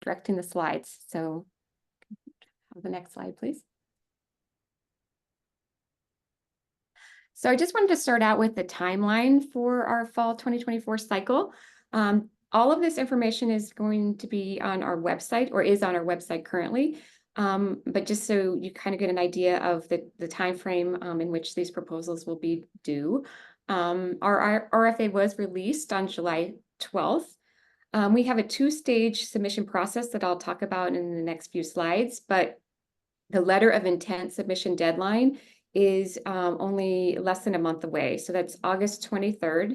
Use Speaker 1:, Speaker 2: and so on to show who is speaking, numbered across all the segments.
Speaker 1: directing the slides. So have the next slide, please. So I just wanted to start out with the timeline for our fall 2024 cycle. All of this information is going to be on our website, or is on our website currently. But just so you kind of get an idea of the time frame in which these proposals will be due. Our RFA was released on July 12th. We have a two-stage submission process that I'll talk about in the next few slides, but the letter of intent submission deadline is only less than a month away. So that's August 23rd,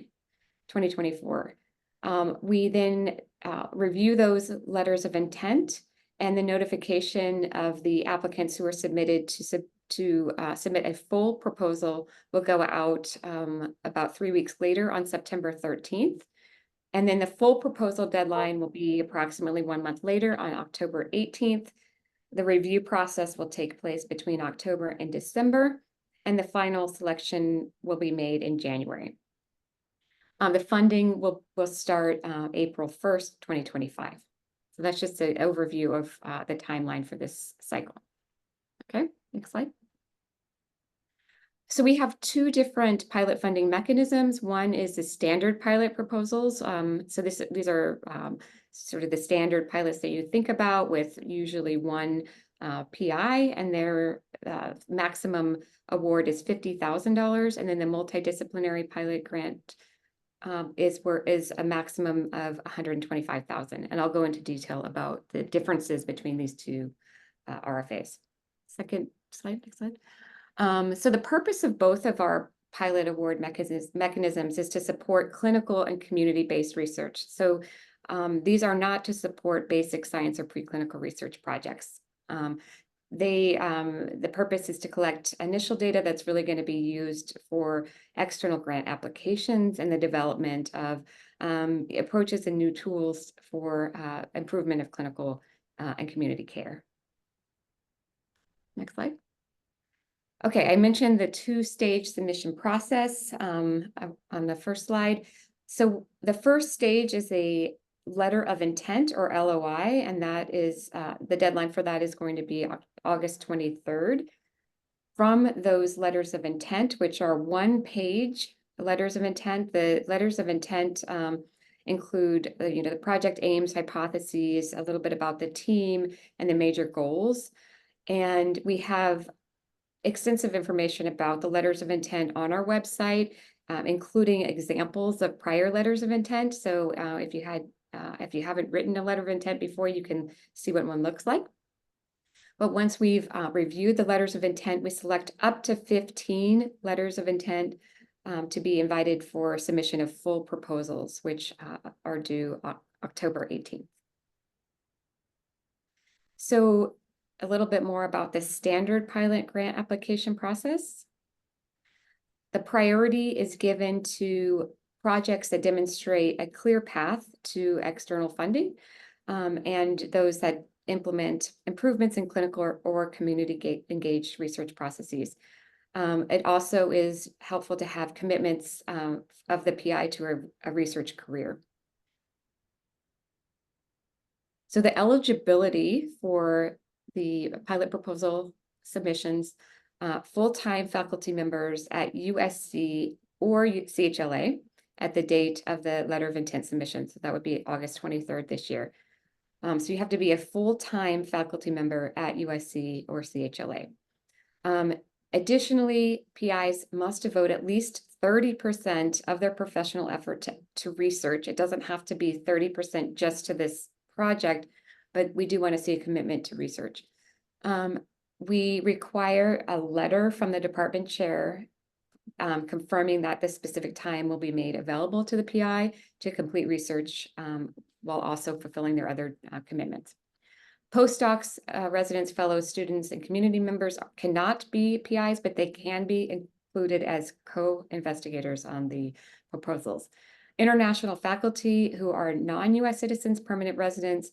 Speaker 1: 2024. We then review those letters of intent, and the notification of the applicants who are submitted to submit a full proposal will go out about 3 weeks later on September 13th. And then the full proposal deadline will be approximately 1 month later on October 18th. The review process will take place between October and December, and the final selection will be made in January. The funding will start April 1st, 2025. So that's just an overview of the timeline for this cycle. Okay, next slide. So we have two different pilot funding mechanisms. One is the standard pilot proposals. So these are sort of the standard pilots that you think about, with usually one PI, and their maximum award is $50,000. And then the multidisciplinary pilot grant is a maximum of $125,000. And I'll go into detail about the differences between these two RFAs. Second slide, next slide. So the purpose of both of our pilot award mechanisms is to support clinical and community-based research. So these are not to support basic science or preclinical research projects. The purpose is to collect initial data that's really going to be used for external grant applications and the development of approaches and new tools for improvement of clinical and community care. Next slide. Okay, I mentioned the two-stage submission process on the first slide. So the first stage is a letter of intent, or LOI, and that is the deadline for that is going to be August 23rd. From those letters of intent, which are one-page letters of intent, the letters of intent include the project aims, hypotheses, a little bit about the team, and the major goals. And we have extensive information about the letters of intent on our website, including examples of prior letters of intent. So if you haven't written a letter of intent before, you can see what one looks like. But once we've reviewed the letters of intent, we select up to 15 letters of intent to be invited for submission of full proposals, which are due October 18th. So a little bit more about the standard pilot grant application process. The priority is given to projects that demonstrate a clear path to external funding, and those that implement improvements in clinical or community engaged research processes. It also is helpful to have commitments of the PI to a research career. So the eligibility for the pilot proposal submissions, full-time faculty members at USC or CHLA at the date of the letter of intent submission. So that would be August 23rd this year. So you have to be a full-time faculty member at USC or CHLA. Additionally, PIs must devote at least 30% of their professional effort to research. It doesn't have to be 30% just to this project, but we do want to see a commitment to research. We require a letter from the department chair confirming that the specific time will be made available to the PI to complete research while also fulfilling their other commitments. Postdocs, residents, fellows, students, and community members cannot be PIs, but they can be included as co-investigators on the proposals. International faculty who are non-US citizens, permanent residents,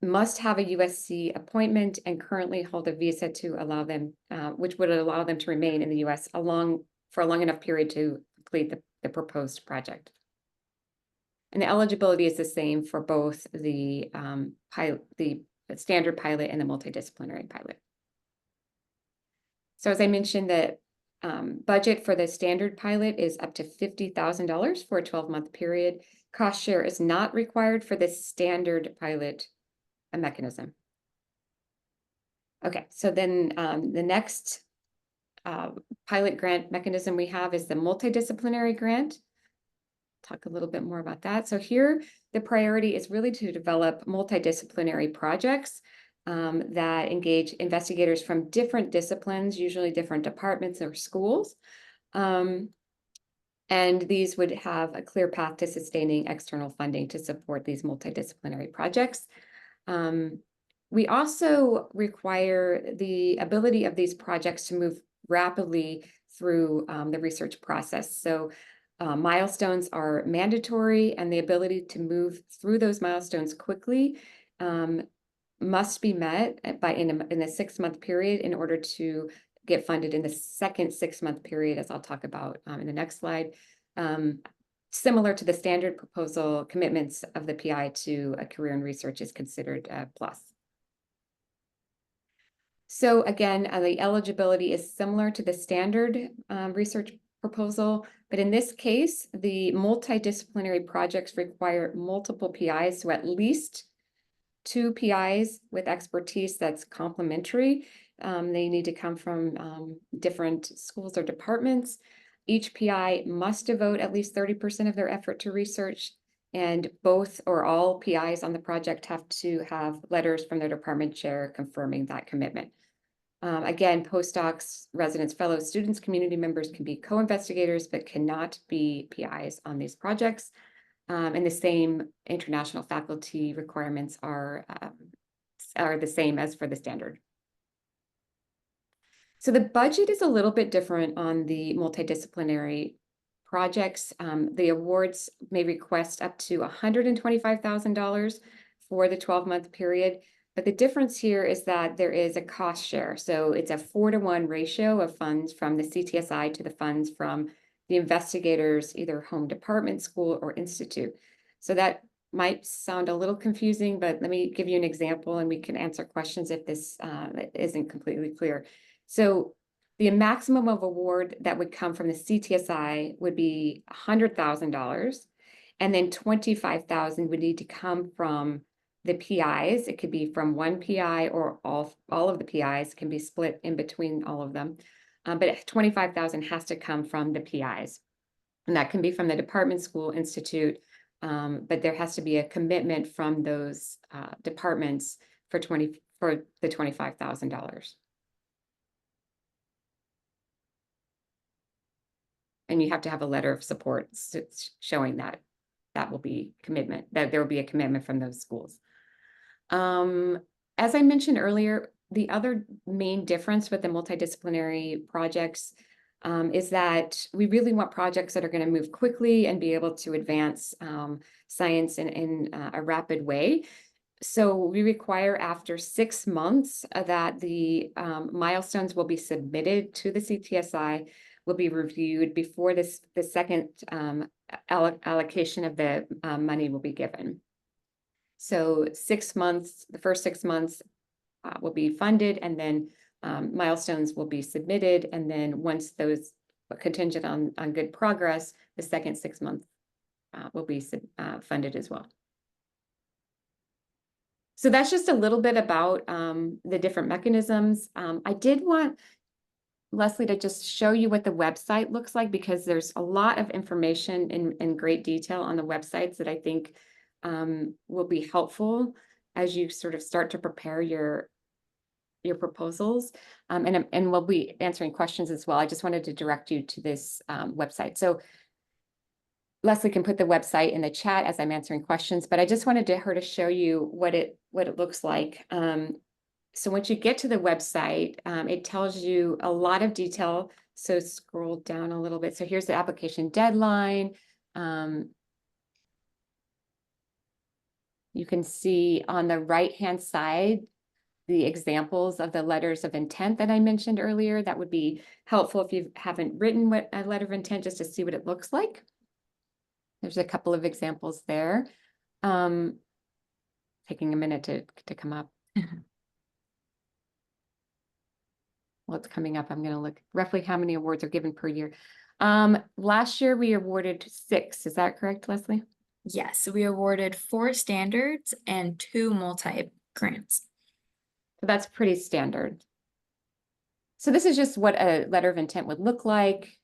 Speaker 1: must have a USC appointment and currently hold a visa to allow them, which would allow them to remain in the US for a long enough period to complete the proposed project. And the eligibility is the same for both the standard pilot and the multidisciplinary pilot. So as I mentioned, the budget for the standard pilot is up to $50,000 for a 12-month period. Cost share is not required for the standard pilot mechanism. Okay, so then the next pilot grant mechanism we have is the multidisciplinary grant. Talk a little bit more about that. So here, the priority is really to develop multidisciplinary projects that engage investigators from different disciplines, usually different departments or schools. And these would have a clear path to sustaining external funding to support these multidisciplinary projects. We also require the ability of these projects to move rapidly through the research process. So milestones are mandatory, and the ability to move through those milestones quickly must be met in a 6-month period in order to get funded in the second 6-month period, as I'll talk about in the next slide. Similar to the standard proposal, commitments of the PI to a career in research is considered a plus. So again, the eligibility is similar to the standard research proposal, but in this case, the multidisciplinary projects require multiple PIs, so at least 2 PIs with expertise that's complementary. They need to come from different schools or departments. Each PI must devote at least 30% of their effort to research, and both or all PIs on the project have to have letters from their department chair confirming that commitment. Again, postdocs, residents, fellows, students, community members can be co-investigators, but cannot be PIs on these projects. And the same international faculty requirements are the same as for the standard. So the budget is a little bit different on the multidisciplinary projects. The awards may request up to $125,000 for the 12-month period. But the difference here is that there is a cost share. So it's a 4-to-1 ratio of funds from the CTSI to the funds from the investigators, either home department, school, or institute. So that might sound a little confusing, but let me give you an example and we can answer questions if this isn't completely clear. So the maximum of award that would come from the CTSI would be $100,000, and then $25,000 would need to come from the PIs. It could be from one PI or all of the PIs, can be split in between all of them. But $25,000 has to come from the PIs. And that can be from the department, school, institute, but there has to be a commitment from those departments for the $25,000. And you have to have a letter of support showing that will be commitment, that there will be a commitment from those schools. As I mentioned earlier, the other main difference with the multidisciplinary projects is that we really want projects that are going to move quickly and be able to advance science in a rapid way. So we require after 6 months that the milestones will be submitted to the CTSI, will be reviewed before the second allocation of the money will be given. So 6 months, the first 6 months will be funded, and then milestones will be submitted. And then once those contingent on good progress, the second 6 months will be funded as well. So that's just a little bit about the different mechanisms. I did want Leslie to just show you what the website looks like, because there's a lot of information in great detail on the websites that I think will be helpful as you sort of start to prepare your proposals, and we'll be answering questions as well. I just wanted to direct you to this website. So Leslie can put the website in the chat as I'm answering questions, but I just wanted her to show you what it looks like. So once you get to the website, it tells you a lot of detail. So scroll down a little bit. So here's the application deadline. You can see on the right-hand side the examples of the letters of intent that I mentioned earlier. That would be helpful if you haven't written a letter of intent, just to see what it looks like. There's a couple of examples there. Taking a minute to come up. Well, it's coming up. I'm going to look roughly how many awards are given per year. Last year we awarded 6. Is that correct, Leslie?
Speaker 2: Yes, we awarded 4 standards and 2 multi-grants.
Speaker 1: So that's pretty standard. So this is just what a letter of intent would look like.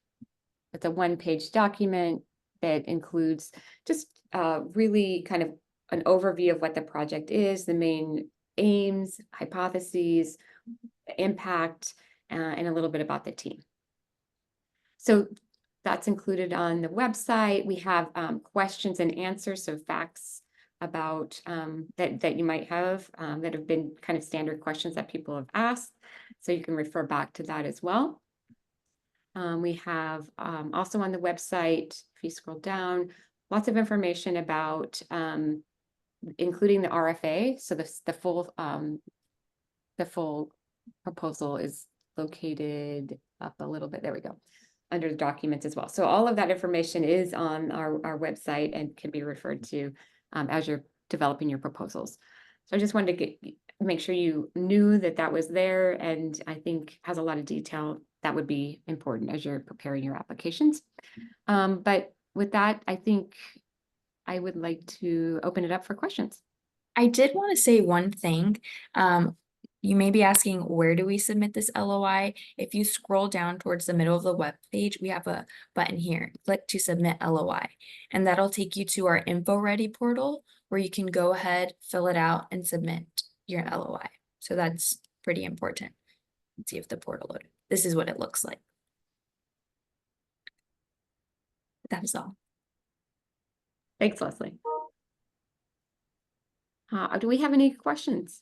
Speaker 1: It's a 1-page document that includes just really kind of an overview of what the project is, the main aims, hypotheses, impact, and a little bit about the team. So that's included on the website. We have questions and answers, so facts about that you might have that have been kind of standard questions that people have asked. So you can refer back to that as well. We have also on the website, if you scroll down, lots of information about including the RFA. So the full proposal is located up a little bit. There we go, under the documents as well. So all of that information is on our website and can be referred to as you're developing your proposals. So I just wanted to make sure you knew that that was there, and I think has a lot of detail that would be important as you're preparing your applications. But with that, I think I would like to open it up for questions.
Speaker 2: I did want to say one thing. You may be asking, where do we submit this LOI? If you scroll down towards the middle of the web page, we have a button here, click to submit LOI, and that'll take you to our Info Ready portal where you can go ahead, fill it out, and submit your LOI. So that's pretty important. Let's see if the portal loaded. This is what it looks like. That is all.
Speaker 1: Thanks, Leslie. Do we have any questions?